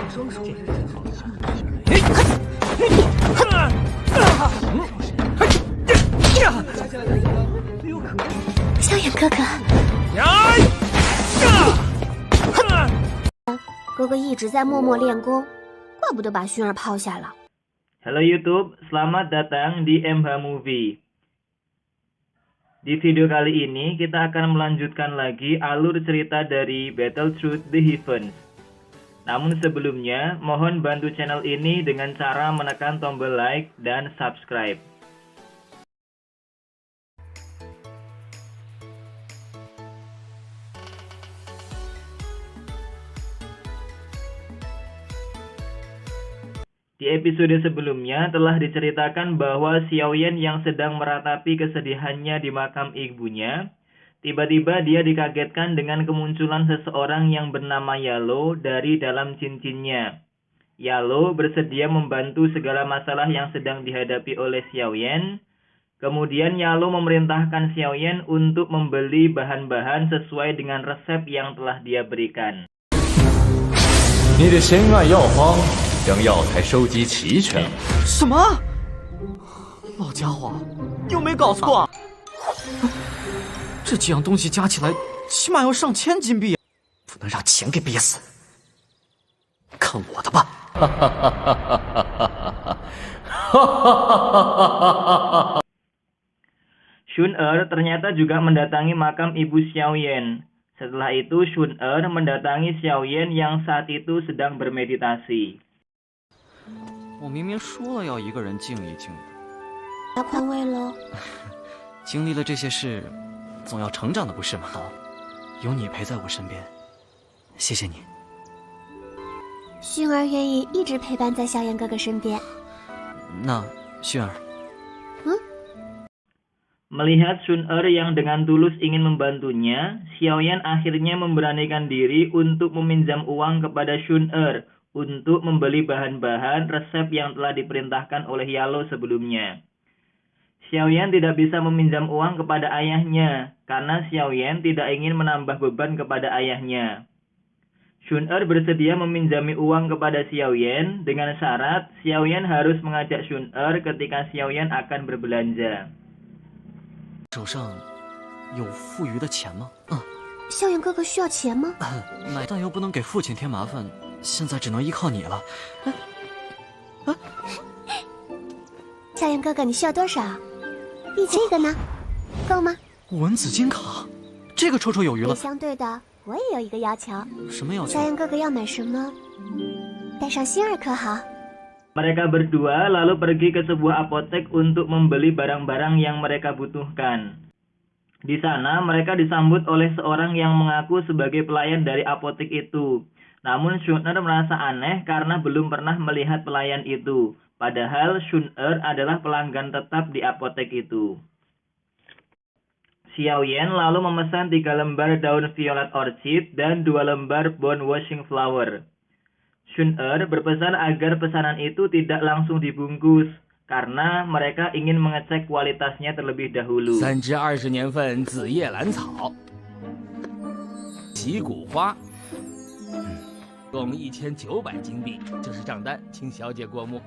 双手，萧炎哥哥，哥哥一直在默默练功，怪不得把薰儿抛下了。Halo YouTube, selamat datang di MH Movie. Di video kali ini kita akan melanjutkan lagi alur cerita dari Battle Through the Heavens. Namun sebelumnya, mohon bantu channel ini dengan cara menekan tombol like dan subscribe. Di episode sebelumnya telah diceritakan bahwa Xiaoyan yang sedang meratapi kesedihannya di makam ibunya, tiba-tiba dia dikagetkan dengan kemunculan seseorang yang bernama Yalo dari dalam cincinnya. Yalo bersedia membantu segala masalah yang sedang dihadapi oleh Xiaoyan. Kemudian Yalo memerintahkan Xiaoyan untuk membeli bahan-bahan sesuai dengan resep yang telah dia berikan. 你的神案药方将药材收集齐全。什么？老家伙，有没搞错？这几样东西加起来起码要上千金币，不能让钱给憋死。看我的吧！Shun-Er ternyata juga mendatangi makam ibu Xiaoyan. Setelah itu Shun-Er mendatangi Xiaoyan yang saat itu sedang bermeditasi. 我明明说了要一个人静一静的。要宽慰喽。经历了这些事，总要成长的，不是吗？有你陪在我身边，谢谢你。薰儿愿意一直陪伴在萧炎哥哥身边。那薰儿， Melihat Shun-Er yang dengan tulus ingin membantunya, Xiaoyan akhirnya memberanikan diri untuk meminjam uang kepada Shun-Er untuk membeli bahan-bahan resep yang telah diperintahkan oleh Yalo sebelumnya. Xiaoyan tidak bisa meminjam uang kepada ayahnya karena Xiaoyan tidak ingin menambah beban kepada ayahnya. Shun-Er bersedia meminjami uang kepada Xiaoyan dengan syarat Xiaoyan harus mengajak Shun-Er ketika Xiaoyan akan berbelanja. 手上有富余的钱吗？萧炎哥哥需要钱吗？但又不能给父亲添麻烦，现在只能依靠你了。萧炎哥哥，你需要多少？这个呢？够吗？文紫金卡，这个绰绰有余了。相对的，我也有一个要求。什么要求？萧炎哥哥要买什么，带上心儿可好？ Mereka berdua lalu pergi ke sebuah apotek untuk membeli barang-barang yang mereka butuhkan. Di sana mereka disambut oleh seorang yang mengaku sebagai pelayan dari apotek itu. Namun Shun-Er merasa aneh karena belum pernah melihat pelayan itu. Padahal Shun-Er adalah pelanggan tetap di apotek itu. Xiaoyan lalu memesan 3 lembar daun violet orchid dan 2 lembar bone washing flower. Shun-Er berpesan agar pesanan itu tidak langsung dibungkus karena mereka ingin mengecek kualitasnya terlebih dahulu. 3支20年份紫叶兰草，旗鼓花，共1900金币，这是账单，请小姐过目。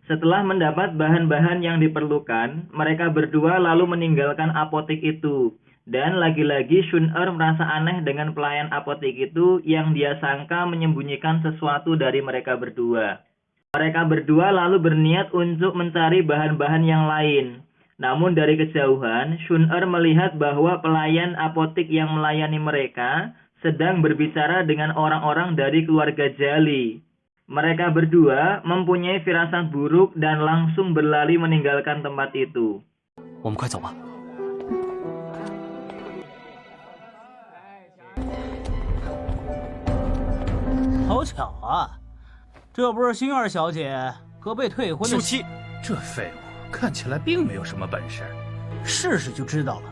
Setelah mendapat bahan-bahan yang diperlukan, mereka berdua lalu meninggalkan apotek itu. Dan lagi-lagi Shun-Er merasa aneh dengan pelayan apotek itu yang dia sangka menyembunyikan sesuatu dari mereka berdua. Mereka berdua lalu berniat untuk mencari bahan-bahan yang lain. Namun dari kejauhan, Shun-Er melihat bahwa pelayan apotek yang melayani mereka sedang berbicara dengan orang-orang dari keluarga Jali. Mereka berdua mempunyai firasat buruk dan langsung berlari meninggalkan tempat itu. 我们快走吧。 好巧啊，这不是星儿小姐和被退婚的休妻，这废物看起来并没有什么本事，试试就知道了。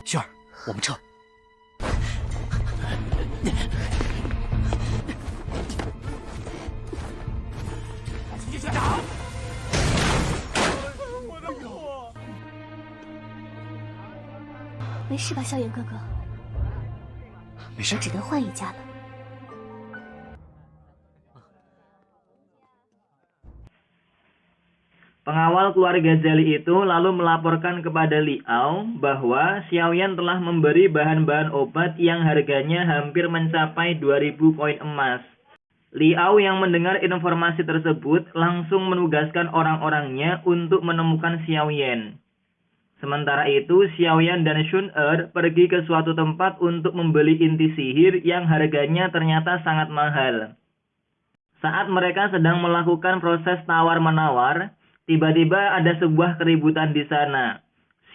薰儿，我们撤。继续打！没事吧，萧炎哥哥？没事，只能换一家了。Pengawal keluarga Jali itu lalu melaporkan kepada Liao bahwa Xiaoyan telah memberi bahan-bahan obat yang harganya hampir mencapai 2000 koin emas. Liao yang mendengar informasi tersebut langsung menugaskan orang-orangnya untuk menemukan Xiaoyan. Sementara itu, Xiaoyan dan Shun-Er pergi ke suatu tempat untuk membeli inti sihir yang harganya ternyata sangat mahal. Saat mereka sedang melakukan proses tawar-menawar, tiba-tiba ada sebuah keributan di sana.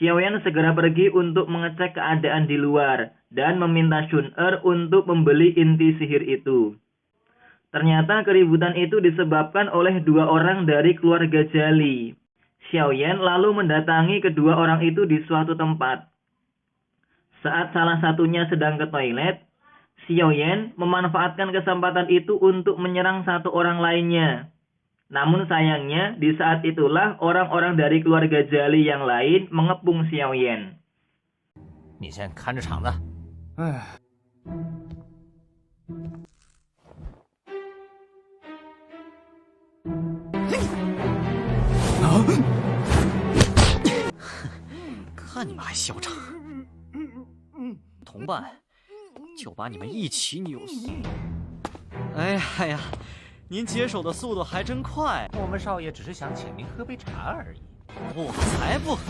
Xiaoyan segera pergi untuk mengecek keadaan di luar dan meminta Shun-Er untuk membeli inti sihir itu. Ternyata keributan itu disebabkan oleh dua orang dari keluarga Jali. Xiaoyan lalu mendatangi kedua orang itu di suatu tempat. Saat salah satunya sedang ke toilet, Xiaoyan memanfaatkan kesempatan itu untuk menyerang satu orang lainnya. Namun sayangnya, di saat itulah orang-orang dari keluarga Jali yang lain mengepung Xiaoyan. 你先看着场子。看你们还嚣张！同伴，就把你们一起扭死！哎呀，您解手的速度还真快！我们少爷只是想请您喝杯茶而已。我才不喝！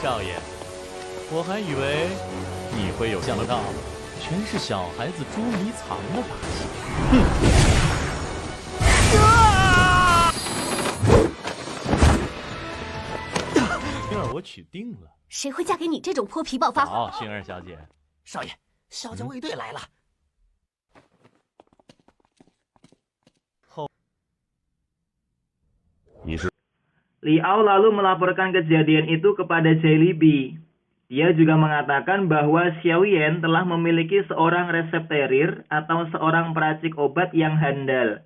少爷，我还以为你会有想不到，全是小孩子捉迷藏的把戏。星儿，我娶定了。谁会嫁给你这种泼皮暴发户？好，星儿小姐。少爷，萧家卫队来了。Liao lalu melaporkan kejadian itu kepada Jollibee. Dia juga mengatakan bahwa Xiaoyan telah memiliki seorang resepterir atau seorang peracik obat yang handal.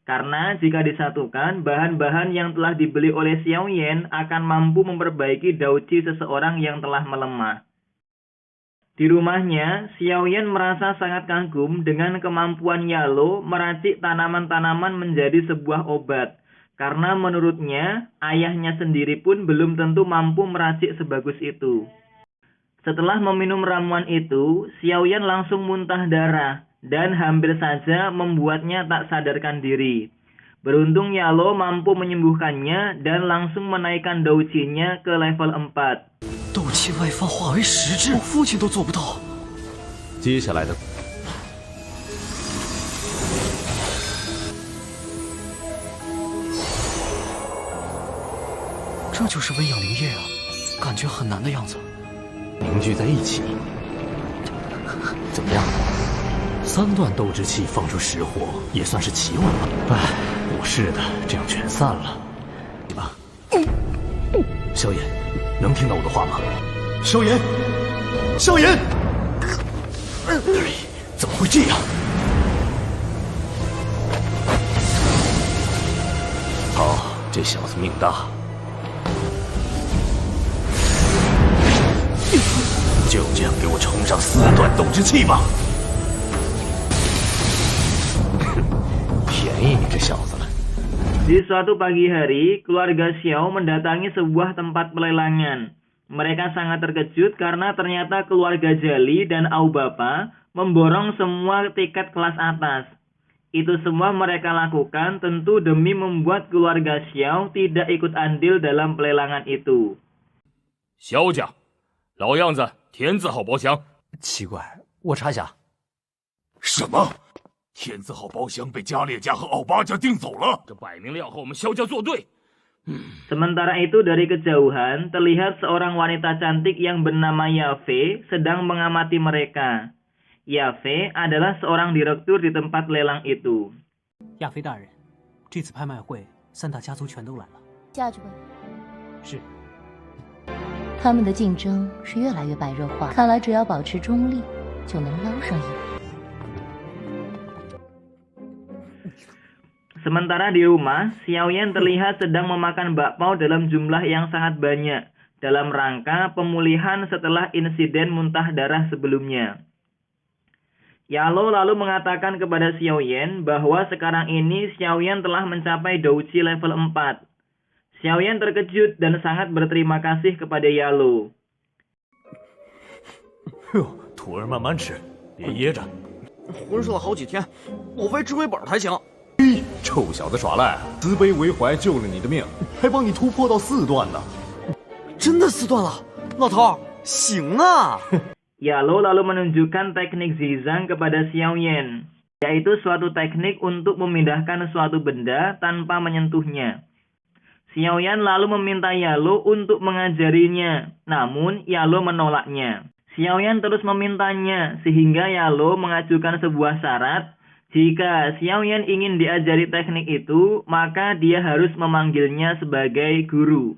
Karena jika disatukan, bahan-bahan yang telah dibeli oleh Xiaoyan akan mampu memperbaiki dauci seseorang yang telah melemah. Di rumahnya, Xiaoyan merasa sangat kagum dengan kemampuan Yalo meracik tanaman-tanaman menjadi sebuah obat. Karena menurutnya, ayahnya sendiri pun belum tentu mampu meracik sebagus itu. Setelah meminum ramuan itu, Xiaoyan langsung muntah darah dan hampir saja membuatnya tak sadarkan diri. Beruntung Yalo mampu menyembuhkannya dan langsung menaikkan doucinya ke level 4. 斗气外放化为实质，我父亲都做不到。接下来的。这就是温养灵液啊，感觉很难的样子。凝聚在一起，怎么样？3段斗之气放出10火，也算是奇闻了。哎，不是的，这样全散了。你吧，萧炎，能听到我的话吗？萧炎，萧炎，怎么会这样？好，这小子命大。就这样给我冲上4段斗之气吧！便宜你这小子了。Di suatu pagi hari, keluarga Xiao mendatangi sebuah tempat pelelangan. Mereka sangat terkejut karena ternyata keluarga Jali dan Aubapa memborong semua tiket kelas atas. Itu semua mereka lakukan tentu demi membuat keluarga Xiao tidak ikut andil dalam pelelangan itu. 萧家，老样子，田字号包厢。奇怪，我查一下。什么？田字号包厢被加列家和奥巴家订走了？这摆明了要和我们萧家作对。Sementara itu dari kejauhan terlihat seorang wanita cantik yang bernama Yafe sedang mengamati mereka. Yafe adalah seorang direktur di tempat lelang itu. 亚菲大人，这次拍卖会3大家族全都来了。下去吧。是。他们的竞争是越来越白热化，看来只要保持中立，就能捞上一笔。Sementara di rumah, Xiaoyan terlihat sedang memakan bakpao dalam jumlah yang sangat banyak dalam rangka pemulihan setelah insiden muntah darah sebelumnya. Yalo lalu mengatakan kepada Xiaoyan bahwa sekarang ini Xiaoyan telah mencapai Douji level 4. Xiaoyan terkejut dan sangat berterima kasih kepada Yalo. 哟，徒儿慢慢吃，别噎着。浑身了好几天，莫非吃回本才行？ 臭小子耍赖，慈悲为怀救了你的命，还帮你突破到4段呢。真的4段了，老头，行啊！ Yalo lalu menunjukkan teknik Zizang kepada Xiaoyan, yaitu suatu teknik untuk memindahkan suatu benda tanpa menyentuhnya. Xiaoyan lalu meminta Yalo untuk mengajarinya, namun Yalo menolaknya. Xiaoyan terus memintanya, sehingga Yalo mengajukan sebuah syarat. Jika Xiaoyan ingin diajari teknik itu, maka dia harus memanggilnya sebagai guru.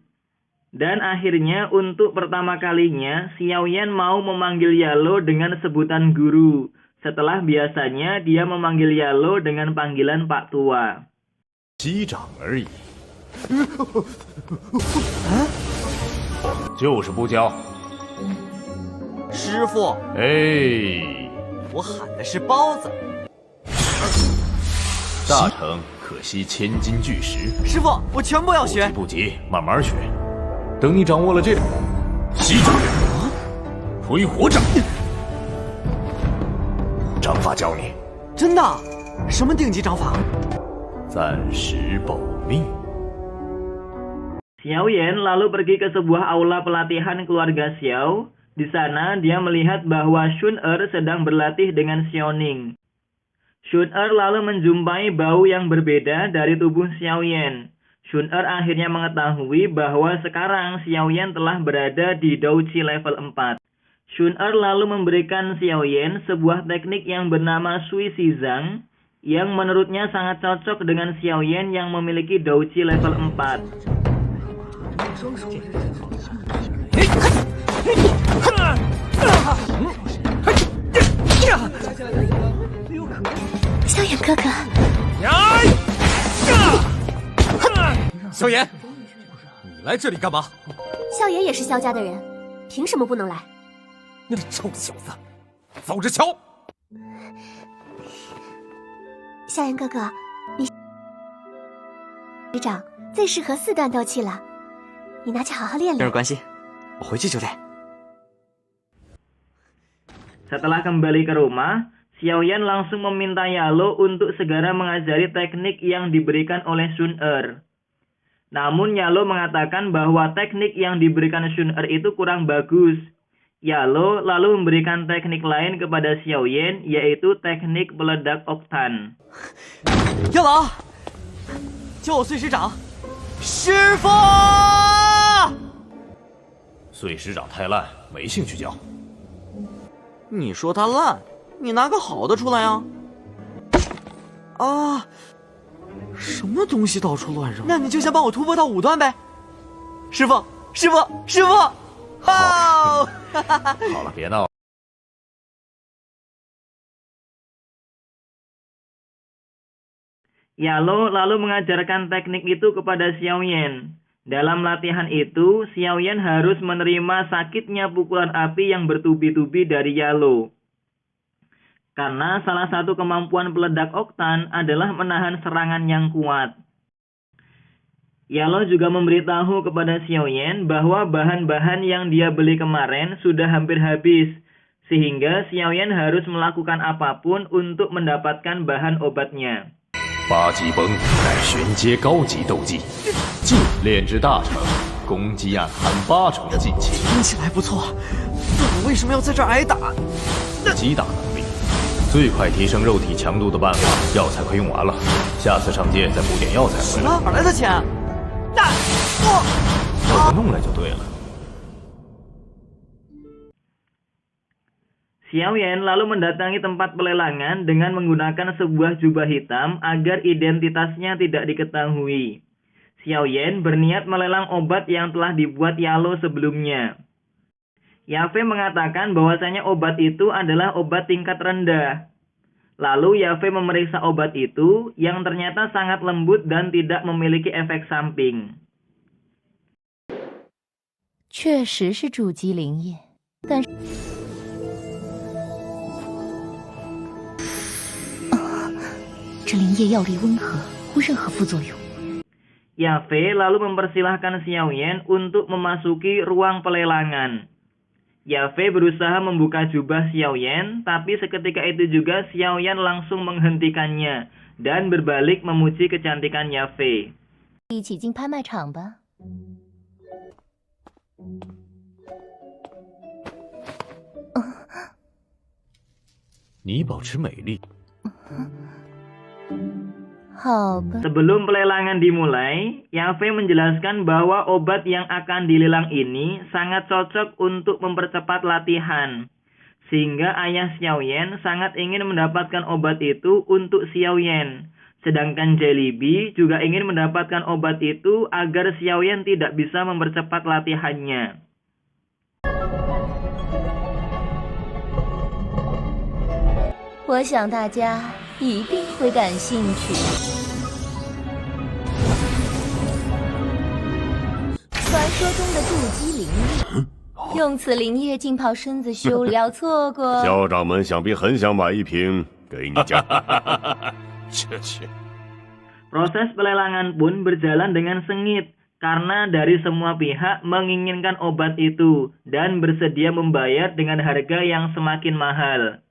Dan akhirnya untuk pertama kalinya, Xiaoyan mau memanggil Yalo dengan sebutan guru. Setelah biasanya dia memanggil Yalo dengan panggilan Pak Tua. 击掌而已。就是不教。师傅，哎，我喊的是包子。 大成可惜千金巨石。师傅，我全部要学。不急，慢慢学。等你掌握了这击掌、挥火掌，掌法教你。真的？什么顶级掌法？暂时保命。 Xiaoyan lalu pergi ke sebuah aula pelatihan keluarga Xiao. Di sana dia melihat bahwa Shun-Er sedang berlatih dengan Xiaoning. Shun-Er lalu menjumpai bau yang berbeda dari tubuh Xiaoyan. Shun-Er akhirnya mengetahui bahwa sekarang Xiaoyan telah berada di Douji level 4. Shun-Er lalu memberikan Xiaoyan sebuah teknik yang bernama Sui Zizang, yang menurutnya sangat cocok dengan Xiaoyan yang memiliki Douji level 4. Xiaoyan 哥哥，萧炎，你来这里干嘛？萧炎也是萧家的人，凭什么不能来？你臭小子，走着瞧！萧炎哥哥，你师长最适合4段斗气了，你拿去好好练练。没有关系，我回去就练。 Setelah kembali ke rumah, Xiaoyan langsung meminta Yalo untuk segera mengajari teknik yang diberikan oleh Shun-Er. Namun Yalo mengatakan bahwa teknik yang diberikan Shun-Er itu kurang bagus. Yalo lalu memberikan teknik lain kepada Xiaoyan, yaitu teknik peledak oktan. 叶老，叫我碎师长。师傅，碎师长太烂，没兴趣教。 你说他烂，你拿个好的出来呀！啊，什么东西到处乱扔？那你就先帮我突破到5段呗。师傅，师傅，师傅！好，好了，别闹。 Yalo lalu mengajarkan teknik itu kepada Xiaoyan. Dalam latihan itu, Xiaoyan harus menerima sakitnya pukulan api yang bertubi-tubi dari Yalo. Karena salah satu kemampuan peledak oktan adalah menahan serangan yang kuat. Yalo juga memberitahu kepada Xiaoyan bahwa bahan-bahan yang dia beli kemarin sudah hampir habis, sehingga Xiaoyan harus melakukan apapun untuk mendapatkan bahan obatnya. 八级崩乃玄阶高级斗技，进炼至大成，攻击暗含8成的进气。听起来不错，但我为什么要在这儿挨打？击打能力，最快提升肉体强度的办法，药材快用完了，下次上街再补点药材回来。哪来的钱？要不弄来就对了。 Xiaoyan lalu mendatangi tempat pelelangan dengan menggunakan sebuah jubah hitam agar identitasnya tidak diketahui. Xiaoyan berniat melelang obat yang telah dibuat Yalo sebelumnya. Yafe mengatakan bahwasanya obat itu adalah obat tingkat rendah. Lalu Yafei memeriksa obat itu yang ternyata sangat lembut dan tidak memiliki efek samping. 确实是筑基灵液，但是这灵液药力温和，无任何副作用。 Yafei lalu mempersilahkan Xiaoyan untuk memasuki ruang pelelangan. Yafei berusaha membuka jubah Xiaoyan, tapi seketika itu juga Xiaoyan langsung menghentikannya dan berbalik memuji kecantikan Yafei. 一起进拍卖场吧。你保持美丽。 好吧。 Sebelum pelelangan dimulai, Yafei menjelaskan bahwa obat yang akan dilelang ini sangat cocok untuk mempercepat latihan. Sehingga ayah Xiaoyan sangat ingin mendapatkan obat itu untuk Xiaoyan. Sedangkan Jellyby juga ingin mendapatkan obat itu agar Xiaoyan tidak bisa mempercepat latihannya. 我想大家一定会感兴趣。传说中的筑基灵液，用此灵液浸泡身子修炼，要错过。校长们想必很想买一瓶给你家。切。 Proses pelelangan pun berjalan dengan sengit karena dari semua pihak menginginkan obat itu dan bersedia membayar dengan harga yang semakin mahal.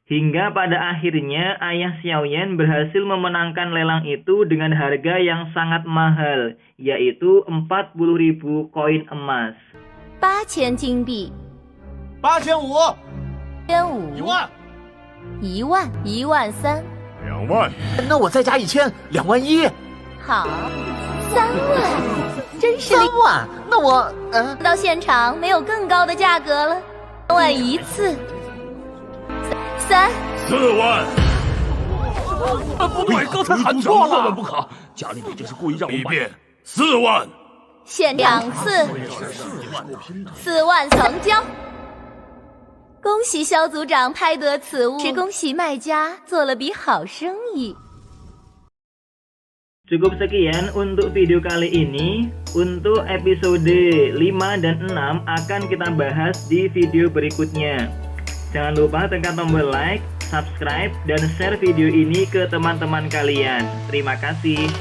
Hingga pada akhirnya ayah Xiaoyan berhasil memenangkan lelang itu dengan harga yang sangat mahal, yaitu 40.000 koin emas. 8000金币。 8500。 1500。10000。13000。 2万。那我再加1000，21000。好，3万，真是3万？那我到现场没有更高的价格了，3万一次。4万。不对，刚才喊错了，万万不可！家里面这是故意让我一遍4万。限2次，4万成交。恭喜肖组长拍得此物，是恭喜卖家做了笔好生意。 Cukup sekian untuk video kali ini. Untuk episode 5 dan 6 akan kita bahas di video berikutnya. Jangan lupa tekan tombol like, subscribe, dan share video ini ke teman-teman kalian. Terima kasih.